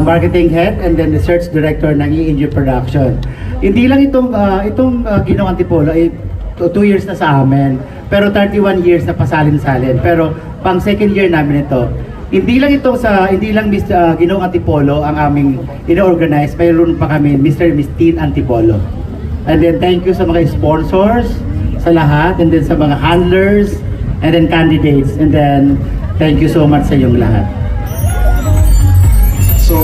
marketing head and then research director ng E&G Production. Hindi lang itong Ginoong Antipolo ay 2 years na sa amin, pero 31 years na pasalin-salin. Pero pang second year namin ito. Hindi lang Ginoong Antipolo ang aming ino-organize, mayroon pa kami Mr. and Miss Teen Antipolo. And then thank you sa mga sponsors, sa lahat, and then sa mga handlers, and then candidates, and then thank you so much sa inyong lahat. So,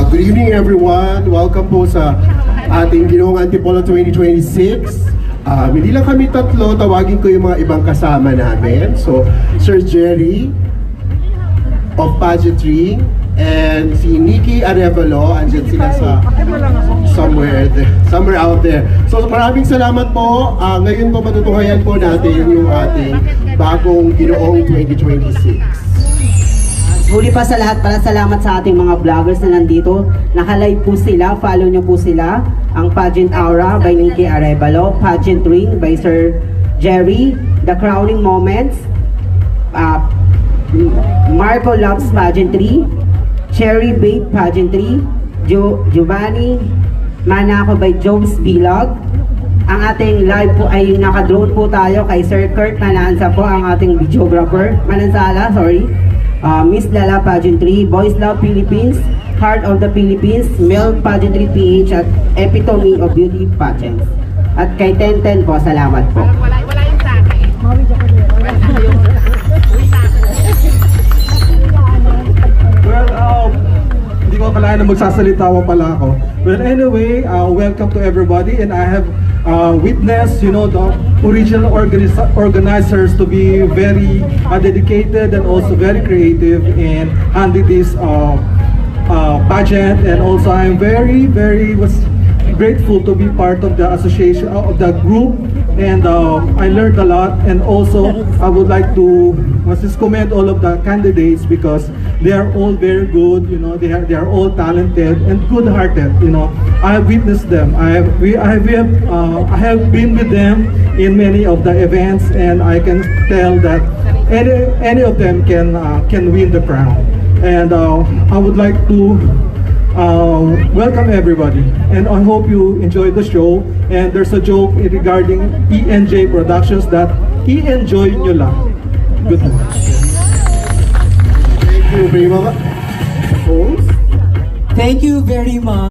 good evening everyone. Welcome po sa ating Ginoong Antipolo 2026. Hindi lang kami tatlo, tawagin ko yung mga ibang kasama namin. So, Sir Jerry of Pageantry and si Nikki Arevalo, andyan sila sa somewhere out there. So, maraming salamat po. Ngayon po matutuhayan po natin yung ating bagong Ginoong 2026. Huli pa sa lahat, pala salamat sa ating mga vloggers na nandito. Nakalive po sila, follow nyo po sila. Ang Pageant Aura by Nikki Arevalo, Pageant Ring by Sir Jerry, The Crowning Moments, Marco Loves Pageantry, Cherry Bait Pageantry, Giovanni Manako by Jobs Vlog. Ang ating live po ay naka-drone po tayo kay Sir Kurt Manansa po, ang ating videographer. Manansala, sorry. Miss Lala Pageantry, Boys Love Philippines, Heart of the Philippines, Mel Pageantry PH at Epitome of Beauty Pageants. At kay Tenten po, salamat po. Wala yung sa akin. Well, hindi ko akalain na magsasalita pa pala ako. Well, anyway, welcome to everybody, and I have witnessed, the original organizers to be very dedicated and also very creative in handling this pageant, and also I'm very grateful to be part of the association of the group, and I learned a lot. And also I would like to just commend all of the candidates because they are all very good. They are all talented and good-hearted. I have witnessed them. I have been with them in many of the events, and I can tell that any of them can win the crown. And I would like to welcome everybody, and I hope you enjoy the show. And there's a joke regarding E&J Productions that i-enjoy nyo lang. Good night. Thank you very much. Thank you very much.